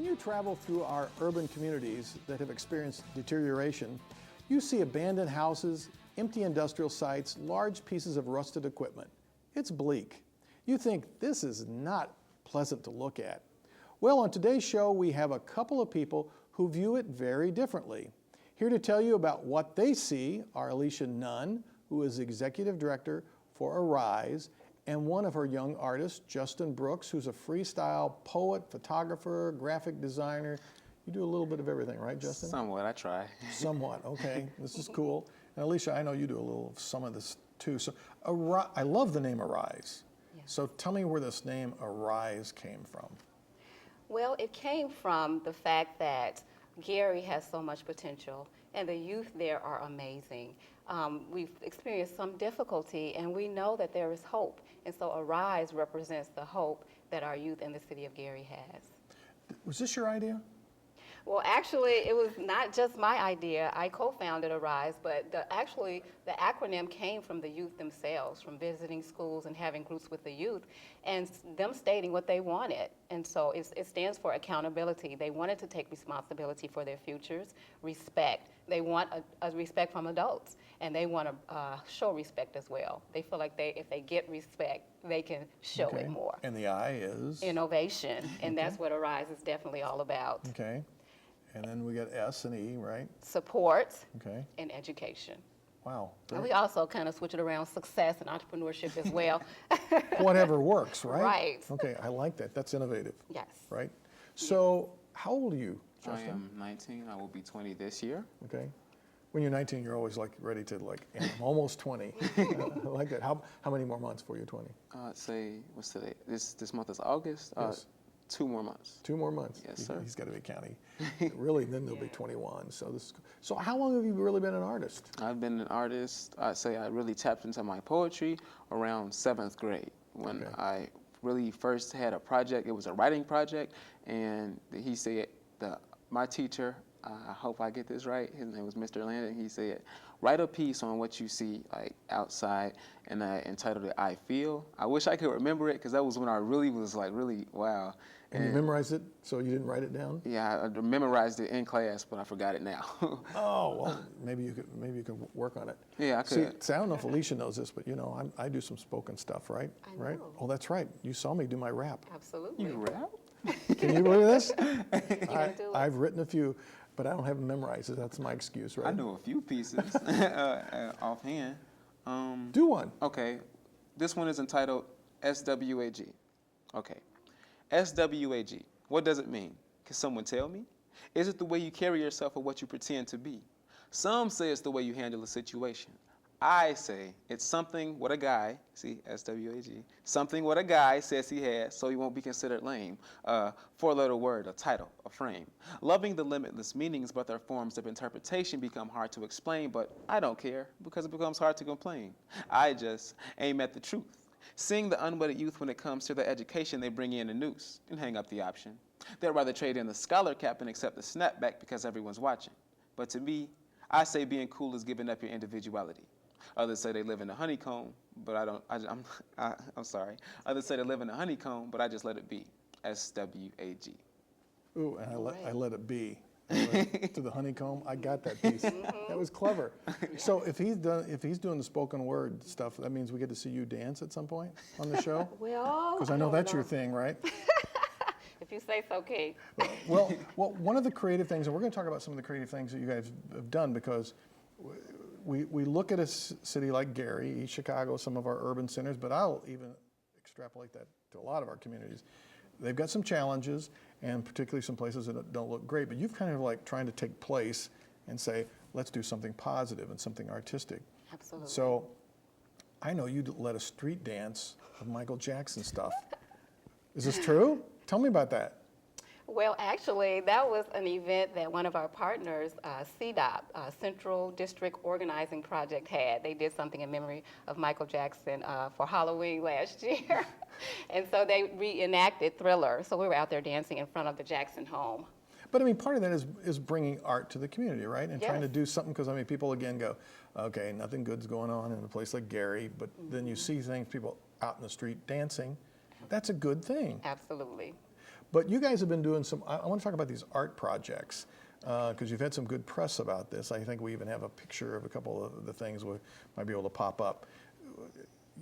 When you travel through our urban communities that have experienced deterioration, you see abandoned houses, empty industrial sites, large pieces of rusted equipment. It's bleak. You think this is not pleasant to look at. Well, on today's show, we have a couple of people who view it very differently. Here to tell you about what they see are Alicia Nunn, who is Executive Director for Arise, and one of her young artists, Justin Brooks, who's a freestyle poet, photographer, graphic designer. You do a little bit of everything, right, Justin? Somewhat, I try. Somewhat, okay. This is cool. And Alicia, I know you do a little of some of this too. So I love the name Arise. Yes. So tell me where this name Arise came from. Well, it came from the fact that Gary has so much potential, and the youth there are amazing. We've experienced some difficulty, and we know that there is hope. And so Arise represents the hope that our youth in the city of Gary has. Was this your idea? Well, actually, it was not just my idea. I co-founded Arise, but the acronym came from the youth themselves, from visiting schools and having groups with the youth, and them stating what they wanted. And so it stands for accountability. They wanted to take responsibility for their futures, respect. They want a respect from adults, and they want to show respect as well. They feel like if they get respect, they can show it more. And the I is? Innovation, and that's what Arise is definitely all about. Okay. And then we got S and E, right? Support Okay. and education. Wow. And we also kind of switch it around, success and entrepreneurship as well. Whatever works, right? Right. Okay, I like that. That's innovative. Yes. Right? So how old are you, I Justin? am 19. I will be 20 this year. Okay. When you're 19, you're always like ready to I'm almost 20. I like that. How many more months before you're 20? Say, what's today? This month is August. Yes. 2 more months. 2 more months. Yes, sir. He's got to be counting. Really, then they'll be 21. So how long have you really been an artist? I've been an artist. I'd say I really tapped into my poetry around 7th grade when Okay. I really first had a project. It was a writing project, and he said, my teacher, I hope I get this right, his name was Mr. Landon, he said, write a piece on what you see like outside, and I entitled it I Feel. I wish I could remember it because that was when I really was like, really, wow. And you memorized it, so you didn't write it down? Yeah, I memorized it in class, but I forgot it now. Oh, well, maybe you could work on it. Yeah, I could. See, I don't know if Alicia knows this, but I do some spoken stuff, right? I Right? know. Oh, that's right. You saw me do my rap. Absolutely. You rap? Can you believe this? can do it. I've written a few, but I don't have them memorized. So that's my excuse, right? I know a few pieces offhand. Do one. Okay, this one is entitled SWAG. Okay, SWAG. What does it mean? Can someone tell me? Is it the way you carry yourself or what you pretend to be? Some say it's the way you handle a situation. I say it's something what a guy, see, SWAG, something what a guy says he has so he won't be considered lame. 4-letter word, a title, a frame. Loving the limitless meanings, but their forms of interpretation become hard to explain, but I don't care because it becomes hard to complain. I just aim at the truth. Seeing the unwedded youth when it comes to their education, they bring in a noose and hang up the option. They'd rather trade in the scholar cap and accept the snapback because everyone's watching. But to me, I say being cool is giving up your individuality. Others say they live in a honeycomb, but I don't. I'm sorry. Others say they live in a honeycomb, but I just let it be. SWAG. Ooh, and I let it be. To the honeycomb. I got that piece. That was clever. So if he's doing the spoken word stuff, that means we get to see you dance at some point on the show? Well, Because I know that's your thing, right? If you say so, Kate. Well, one of the creative things, and we're going to talk about some of the creative things that you guys have done, because we look at a city like Gary, Chicago, some of our urban centers, but I'll even extrapolate that to a lot of our communities. They've got some challenges, and particularly some places that don't look great, but you've kind of like trying to take place and say, let's do something positive and something artistic. Absolutely. So I know you led a street dance of Michael Jackson stuff. Is this true? Tell me about that. Well, actually, that was an event that one of our partners, CDOP, Central District Organizing Project, had. They did something in memory of Michael Jackson for Halloween last year. And so they reenacted Thriller. So we were out there dancing in front of the Jackson home. But I mean, part of that is bringing art to the community, right? And trying to Yes. do something, because I mean, people again go, okay, nothing good's going on in a place like Gary, but then you see things, people out in the street dancing. That's a good thing. Absolutely. But you guys have been doing some, I want to talk about these art projects, because you've had some good press about this. I think we even have a picture of a couple of the things we might be able to pop up.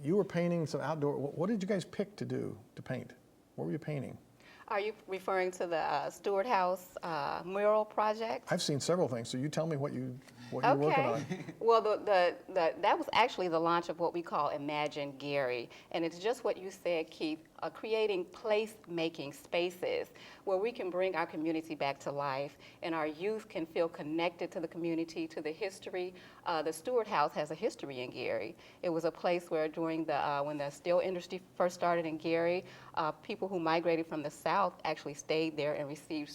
You were painting some outdoor, what did you guys pick to do, to paint? What were you painting? Are you referring to the Stewart House mural project? I've seen several things, so you tell me what you're working on. Well, that was actually the launch of what we call Imagine Gary. And it's just what you said, Keith, creating place-making spaces where we can bring our community back to life and our youth can feel connected to the community, to the history. The Stewart House has a history in Gary. It was a place where during when the steel industry first started in Gary, people who migrated from the South actually stayed there and received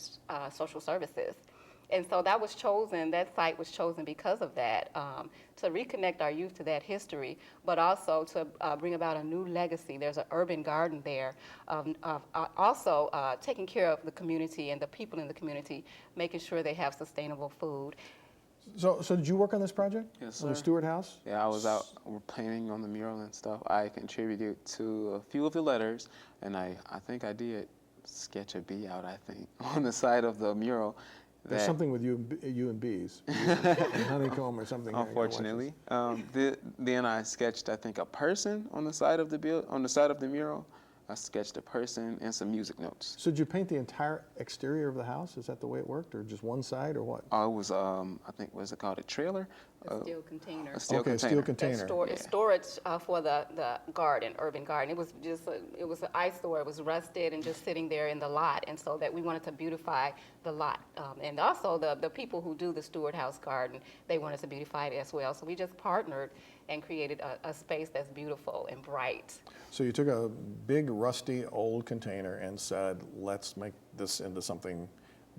social services. And so that site was chosen because of that, to reconnect our youth to that history, but also to bring about a new legacy. There's an urban garden there, also taking care of the community and the people in the community, making sure they have sustainable food. So did you work on this project? Yes, On the sir. Stewart House? Yeah, I was out painting on the mural and stuff. I contributed to a few of the letters, and I think I did sketch a bee out, I think, on the side of the mural. There's something with you and bees, honeycomb or something. Unfortunately, then I sketched, I think, a person on the side of the mural. I sketched a person and some music notes. So did you paint the entire exterior of the house? Is that the way it worked, or just one side, or what? It was, I think, was it called a trailer? A steel container. A steel container. Steel container. It's storage for the garden, urban garden. It was just it was an eyesore. It was rusted and just sitting there in the lot, and so that we wanted to beautify the lot. And also the people who do the Stewart House garden, they wanted to beautify it as well. So we just partnered and created a space that's beautiful and bright. So you took a big, rusty, old container and said, let's make this into something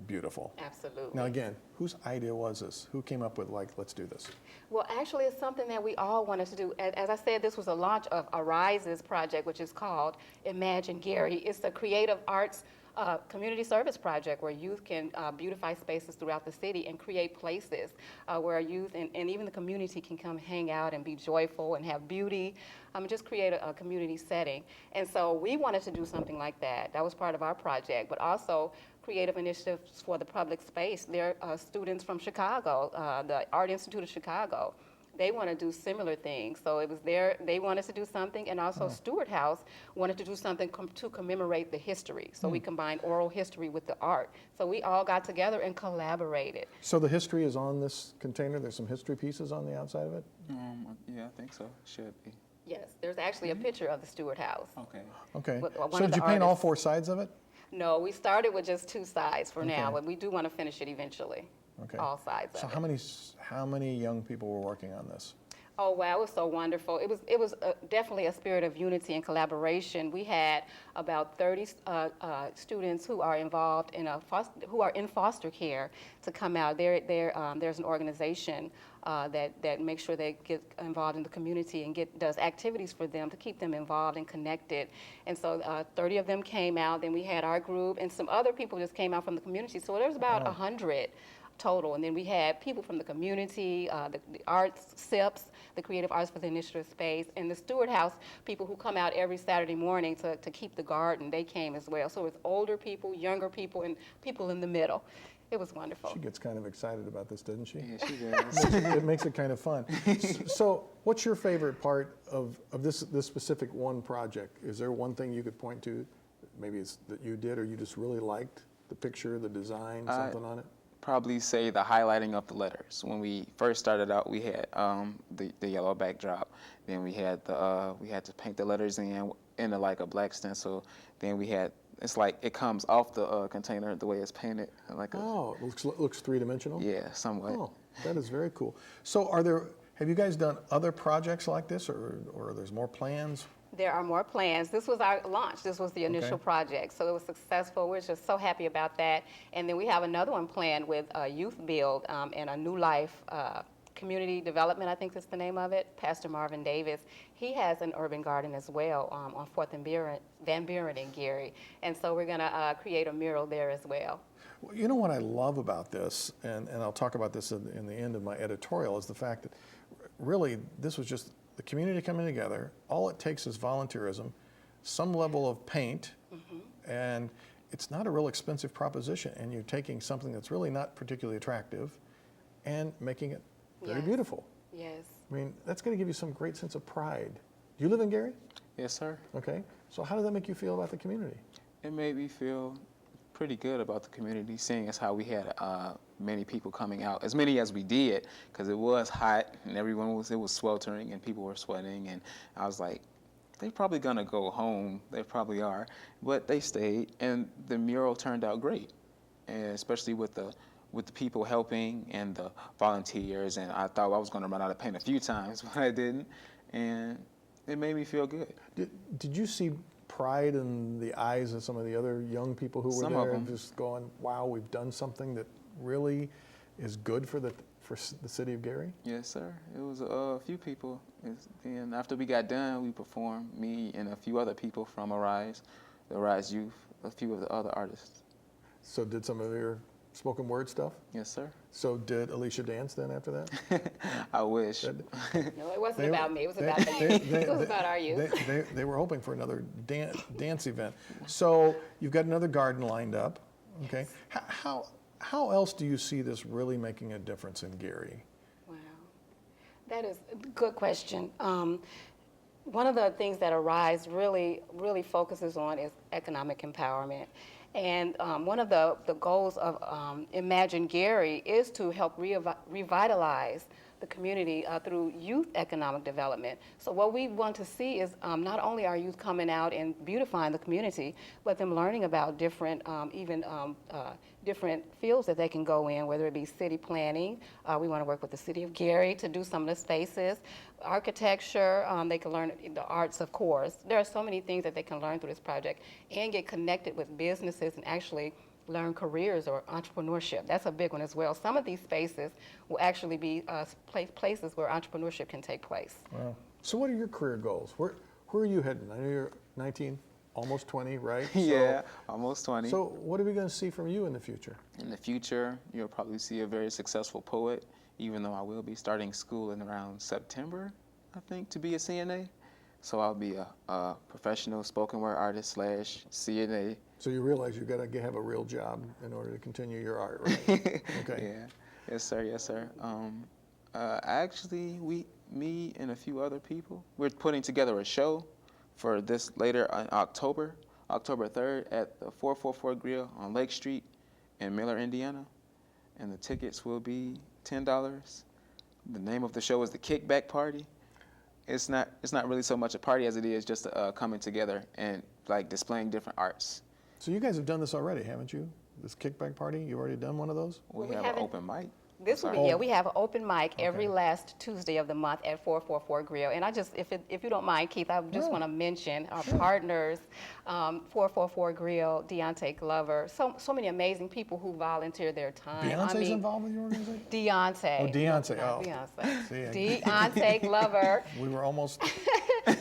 beautiful. Absolutely. Now again, whose idea was this? Who came up with, like, let's do this? Well, actually, it's something that we all wanted to do. As I said, this was a launch of Arise's project, which is called Imagine Gary. It's a creative arts community service project where youth can beautify spaces throughout the city and create places where youth and even the community can come hang out and be joyful and have beauty, just create a community setting. And so we wanted to do something like that. That was part of our project, but also creative initiatives for the public space. There are students from Chicago, the Art Institute of Chicago. They want to do similar things. So it was they wanted to do something, and also Stewart House wanted to do something to commemorate the history. So we combined oral history with the art. So we all got together and collaborated. So the history is on this container? There's some history pieces on the outside of it? Yeah, I think so. Should be. Yes, there's actually a picture of the Stewart House. Okay. Okay. One So of did you the paint all artists. 4 sides of it? No, we started with just 2 sides for now, Okay. but we do want to finish it eventually. Okay. All sides So of it. how many young people were working on this? Oh wow, it was so wonderful. It was definitely a spirit of unity and collaboration. We had about 30 students who are involved in who are in foster care to come out. There's an organization that makes sure they get involved in the community and does activities for them to keep them involved and connected. And so 30 of them came out. Then we had our group, and some other people just came out from the community. So there's about 100 total. And then we had people from the community, the arts, SIPs, the Creative Arts for the Initiative Space, and the Stewart House people who come out every Saturday morning to keep the garden. They came as well. So it was older people, younger people, and people in the middle. It was wonderful. She gets kind of excited about this, doesn't she? Yeah, she does. It makes it kind of fun. So what's your favorite part of this specific one project? Is there one thing you could point to, maybe it's that you did or you just really liked? The picture, the design, something on it? Probably say the highlighting of the letters. When we first started out, we had the yellow backdrop. Then we had we had to paint the letters into like a black stencil. Then we had, it's like it comes off the container the way it's painted. Like it looks three-dimensional? Yeah, somewhat. Oh, that is very cool. So have you guys done other projects like this, or there's more plans? There are more plans. This was our launch. This was the initial Okay. project. So it was successful. We're just so happy about that. And then we have another one planned with Youth Build and a New Life Community Development, I think that's the name of it, Pastor Marvin Davis. He has an urban garden as well on 4th and Van Buren in Gary. And so we're going to create a mural there as well. Well, you know what I love about this, and I'll talk about this in the end of my editorial, is the fact that really this was just the community coming together. All it takes is volunteerism, some level of paint, and it's not a real expensive proposition, and you're taking something that's really not particularly attractive and making it very Yes. beautiful. Yes. I mean, that's going to give you some great sense of pride. Do you live in Gary? Yes, sir. Okay. So how does that make you feel about the community? It made me feel pretty good about the community, seeing as how we had many people coming out, as many as we did, because it was hot and it was sweltering and people were sweating, and I was like, they're probably gonna go home. They probably are, but they stayed, and the mural turned out great, and especially with the people helping and the volunteers. And I thought I was gonna run out of paint a few times, but I didn't, and it made me feel good. Did you see pride in the eyes of some of the other young people who were Some there, of them. just going, "Wow, we've done something that really is good for the city of Gary"? Yes, sir. It was a few people. And after we got done, we performed, me and a few other people from Arise, the Arise Youth, a few of the other artists. So did some of your spoken word stuff? Yes, sir. So did Alicia dance then after that? I wish. No, it wasn't They- about me. It was they- about the they- youth. they- It was about our youth. They were hoping for another dance event. So you've got another garden lined up, okay? How else do you see this really making a difference in Gary? Wow, that is a good question. One of the things that Arise really focuses on is economic empowerment. And one of the goals of Imagine Gary is to help revitalize the community through youth economic development. So what we want to see is not only our youth coming out and beautifying the community, but them learning about different, different fields that they can go in, whether it be city planning. We want to work with the city of Gary to do some of the spaces. Architecture, they can learn the arts, of course. There are so many things that they can learn through this project and get connected with businesses and actually learn careers or entrepreneurship. That's a big one as well. Some of these spaces will actually be places where entrepreneurship can take place. Wow. So what are your career goals? Where are you heading? I know you're 19, almost 20, right? Yeah, almost 20. So what are we going to see from you in the future? In the future, you'll probably see a very successful poet, even though I will be starting school in around September, I think, to be a CNA. So I'll be a professional spoken word artist / CNA. So you realize you've got to have a real job in order to continue your art, right? Okay. Yeah. Yes, sir. Yes, sir. Actually, me and a few other people, we're putting together a show for this later in October 3rd at the 444 Grill on Lake Street in Miller, Indiana. And the tickets will be $10. The name of the show is The Kickback Party. It's not really so much a party as it is just coming together and like displaying different arts. So you guys have done this already, haven't you? This kickback party, you've already done one of those? We We have an haven't- open mic. This will be, Sorry. yeah, we have an open mic every Okay. last Tuesday of the month at 444 Grill. And I just, if you don't mind, Keith, I just No. want to mention our partners, 444 Grill, Deontay Glover, so many amazing people who volunteer their time. Beyonce's involved with your organization? Deontay. Oh, Deontay, Not oh. Beyonce. See, Deontay Glover. We were almost,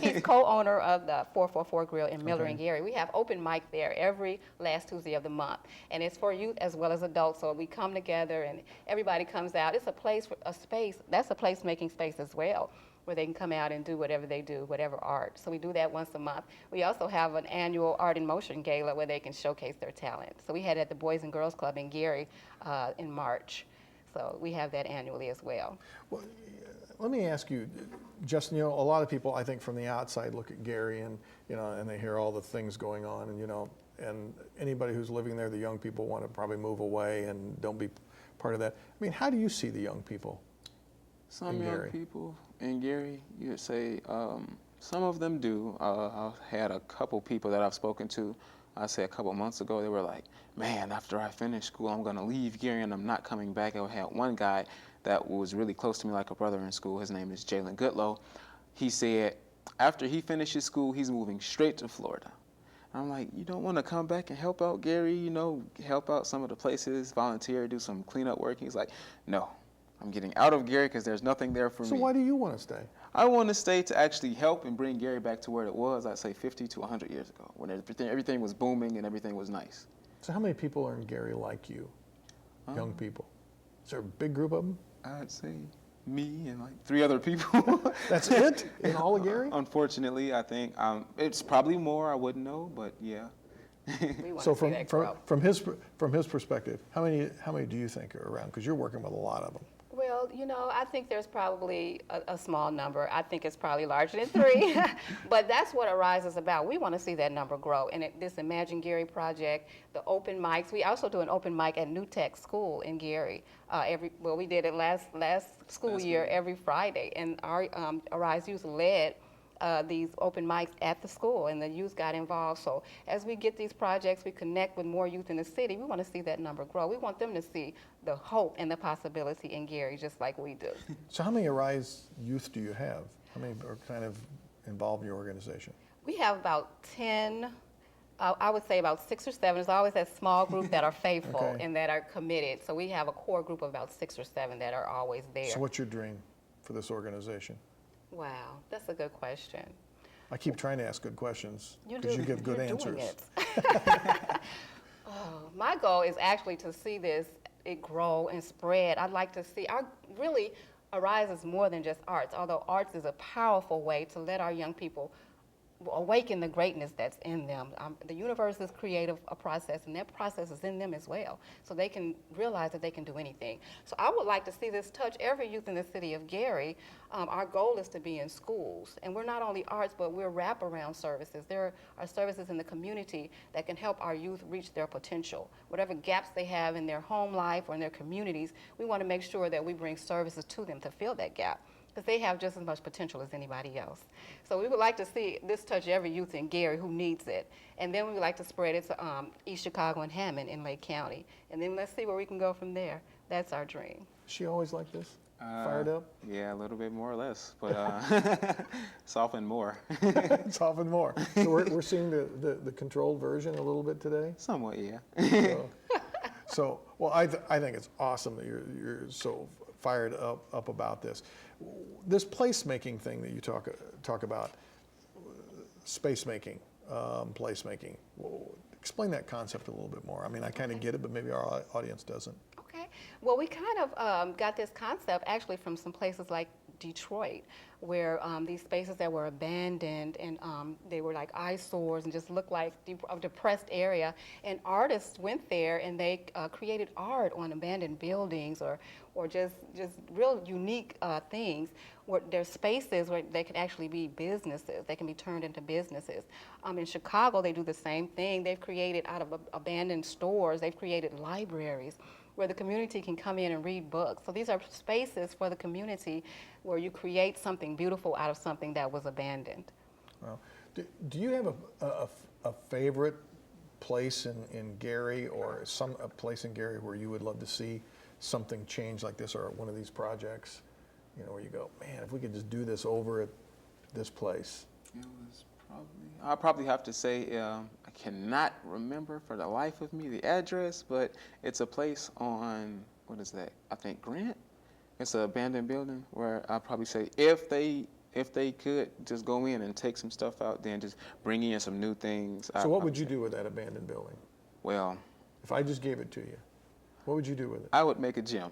He's co-owner of the 444 Grill in Miller Okay. and Gary. We have open mic there every last Tuesday of the month. And it's for youth as well as adults. So we come together and everybody comes out. It's a place, a space, that's a place-making space as well, where they can come out and do whatever they do, whatever art. So we do that once a month. We also have an annual Art in Motion Gala where they can showcase their talent. So we had it at the Boys and Girls Club in Gary in March. So we have that annually as well. well, let me ask you, Justin, you know, a lot of people, I think from the outside look at Gary and, you know, and they hear all the things going on and, you know, and anybody who's living there, the young people want to probably move away and don't be part of that. I mean, how do you see the young people? Some in young Gary? people in Gary, you would say, some of them do. I've had a couple people that I've spoken to, I say a couple months ago, they were like, man, after I finish school, I'm gonna leave Gary and I'm not coming back. I had one guy that was really close to me like a brother in school. His name is Jalen Goodlow. He said, after he finishes school, he's moving straight to Florida. I'm like, you don't want to come back and help out Gary, you know, help out some of the places, volunteer, do some cleanup work? He's like, no, I'm getting out of Gary because there's nothing there for So me. why do you want to stay? I want to stay to actually help and bring Gary back to where it was, I'd say 50 to 100 years ago, when everything was booming and everything was nice. So how many people are in Gary like you, young people? Is there a big group of them? I'd say me and like 3 other people. That's it? In all of Gary? Unfortunately, I think it's probably more. I wouldn't know, but yeah. We want So to see that grow. from his perspective, how many do you think are around? Because you're working with a lot of them. Well, I think there's probably a small number. I think it's probably larger than 3. But that's what Arise is about. We want to see that number grow. And this Imagine Gary project, the open mics, we also do an open mic at New Tech School in Gary. We did it last school year every Friday. And our Arise Youth led these open mics at the school, and the youth got involved. So as we get these projects, we connect with more youth in the city. We want to see that number grow. We want them to see the hope and the possibility in Gary, just like we do. So how many Arise youth do you have? How many are kind of involved in your organization? We have about 10. I would say about 6 or 7. There's always that small group that are faithful Okay. and that are committed. So we have a core group of about 6 or 7 that are always there. So what's your dream for this organization? Wow, that's a good question. I keep trying to ask good questions You because do. you give good You're answers. doing it. My goal is actually to see it grow and spread. I'd like to see really Arise is more than just arts, although arts is a powerful way to let our young people awaken the greatness that's in them. The universe is creative, a process, and that process is in them as well. So they can realize that they can do anything. So I would like to see this touch every youth in the city of Gary. Our goal is to be in schools. And we're not only arts, but we're wraparound services. There are services in the community that can help our youth reach their potential. Whatever gaps they have in their home life or in their communities, we want to make sure that we bring services to them to fill that gap, because they have just as much potential as anybody else. So we would like to see this touch every youth in Gary who needs it. And then we would like to spread it to East Chicago and Hammond in Lake County. And then let's see where we can go from there. That's our dream. Is she always like this? Fired up? Yeah, a little bit more or less, but it's often more. It's often more. So we're seeing the controlled version a little bit today? Somewhat, yeah. Well, I think it's awesome that you're so fired up about this. This placemaking thing that you talk about, space making, place making. Well, explain that concept a little bit more. I mean, I kind of get it, but maybe our audience doesn't. Okay. Well, we kind of got this concept actually from some places like Detroit, where these spaces that were abandoned and they were like eyesores and just looked like a depressed area. And artists went there and they created art on abandoned buildings or just real unique things. Where there's spaces where they could actually be businesses. They can be turned into businesses. In Chicago, they do the same thing. They've created out of abandoned stores, they've created libraries where the community can come in and read books. So these are spaces for the community where you create something beautiful out of something that was abandoned. Well, do you have a favorite place in Gary or a place in Gary where you would love to see something change like this or one of these projects? You know, where you go, man, if we could just do this over at this place. I'll probably have to say, I cannot remember for the life of me the address, but it's a place on, what is that? I think Grant. It's an abandoned building where I'll probably say if they could just go in and take some stuff out, then just bring in some new things. So what would you do with that abandoned building? Well, if I just gave it to you, what would you do with it? I would make a gym.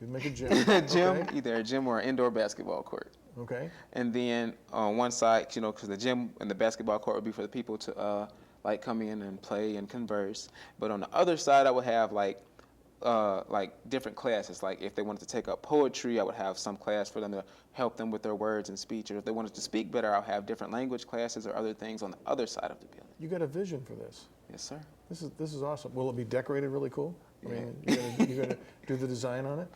You'd make a gym. A gym, Okay. either a gym or an indoor basketball court. Okay. And then on one side, because the gym and the basketball court would be for the people to like come in and play and converse. But on the other side, I would have like different classes. Like if they wanted to take up poetry, I would have some class for them to help them with their words and speech. Or if they wanted to speak better, I'll have different language classes or other things on the other side of the building. You got a vision for this. Yes, sir. This is awesome. Will it be decorated really cool? I mean, you're gonna do the design on it?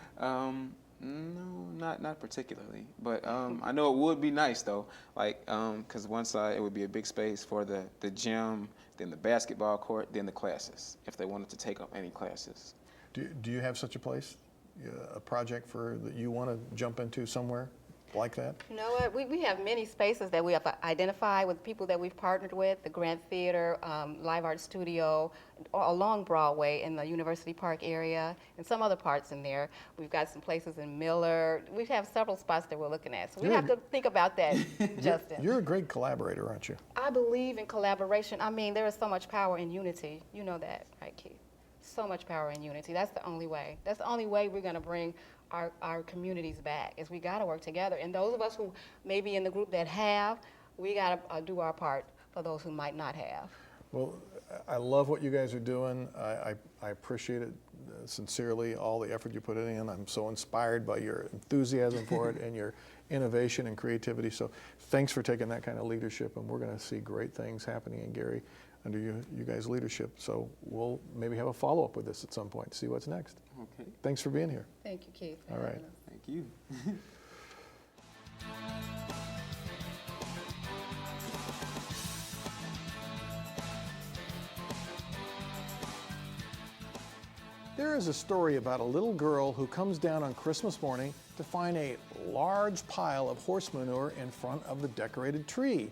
No, not particularly. But I know it would be nice though. Like, because one side it would be a big space for the gym, then the basketball court, then the classes, if they wanted to take up any classes. Do you have such a place, a project that you want to jump into somewhere like that? You know what? We have many spaces that we have identified with people that we've partnered with, the Grant Theater, Live Art Studio, along Broadway in the University Park area, and some other parts in there. We've got some places in Miller. We have several spots that we're looking at. So we have to think about that, Justin. You're a great collaborator, aren't you? I believe in collaboration. I mean, there is so much power in unity. You know that, right, Keith? So much power in unity. That's the only way. That's the only way we're going to bring our communities back, is we got to work together. And those of us who may be in the group that have, we got to do our part for those who might not have. Well, I love what you guys are doing. I appreciate it sincerely, all the effort you put in. I'm so inspired by your enthusiasm for it and your innovation and creativity. So thanks for taking that kind of leadership, and we're going to see great things happening in Gary under you guys' leadership. So we'll maybe have a follow-up with this at some point, see what's next. Okay. Thanks for being here. Thank you, Keith. All right. Thank you. There is a story about a little girl who comes down on Christmas morning to find a large pile of horse manure in front of the decorated tree.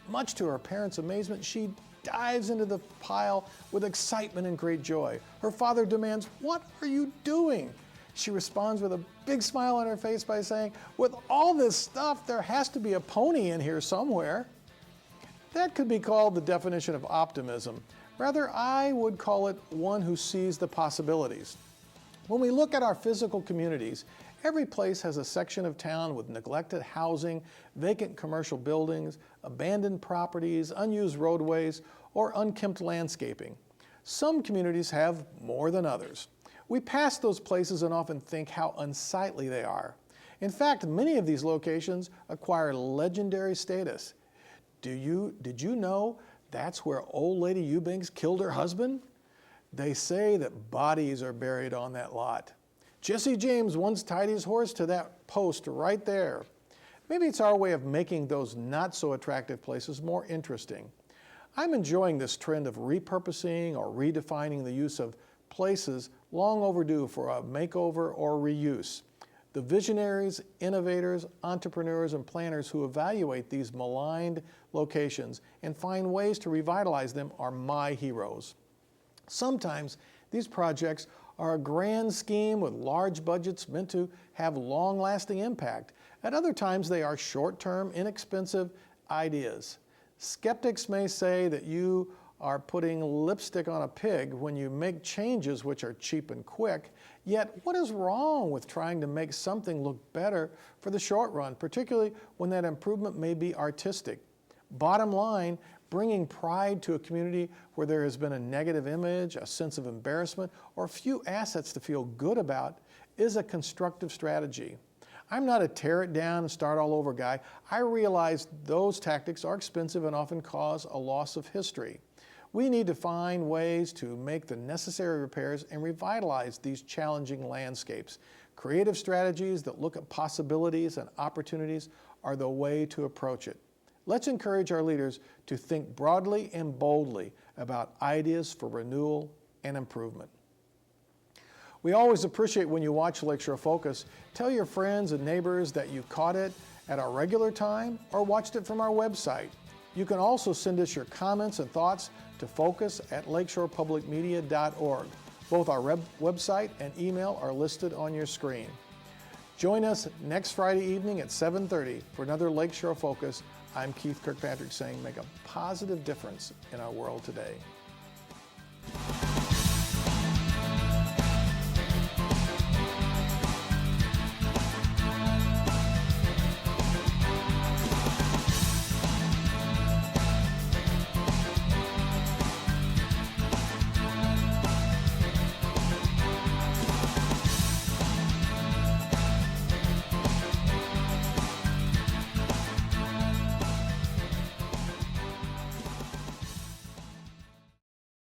Much to her parents' amazement, she dives into the pile with excitement and great joy. Her father demands, "What are you doing?" She responds with a big smile on her face by saying, "With all this stuff, there has to be a pony in here somewhere." That could be called the definition of optimism. Rather, I would call it one who sees the possibilities. When we look at our physical communities, every place has a section of town with neglected housing, vacant commercial buildings, abandoned properties, unused roadways, or unkempt landscaping. Some communities have more than others. We pass those places and often think how unsightly they are. In fact, many of these locations acquire legendary status. Did you know that's where old lady Eubanks killed her husband? They say that bodies are buried on that lot. Jesse James once tied his horse to that post right there. Maybe it's our way of making those not so attractive places more interesting. I'm enjoying this trend of repurposing or redefining the use of places long overdue for a makeover or reuse. The visionaries, innovators, entrepreneurs, and planners who evaluate these maligned locations and find ways to revitalize them are my heroes. Sometimes these projects are a grand scheme with large budgets meant to have long-lasting impact. At other times, they are short-term, inexpensive ideas. Skeptics may say that you are putting lipstick on a pig when you make changes which are cheap and quick. Yet, what is wrong with trying to make something look better for the short run, particularly when that improvement may be artistic? Bottom line, bringing pride to a community where there has been a negative image, a sense of embarrassment, or few assets to feel good about is a constructive strategy. I'm not a tear it down and start all over guy. I realize those tactics are expensive and often cause a loss of history. We need to find ways to make the necessary repairs and revitalize these challenging landscapes. Creative strategies that look at possibilities and opportunities are the way to approach it. Let's encourage our leaders to think broadly and boldly about ideas for renewal and improvement. We always appreciate when you watch Lakeshore Focus. Tell your friends and neighbors that you caught it at our regular time or watched it from our website. You can also send us your comments and thoughts to focus@lakeshorepublicmedia.org. Both our website and email are listed on your screen. Join us next Friday evening at 7:30 for another Lakeshore Focus. I'm Keith Kirkpatrick saying make a positive difference in our world today.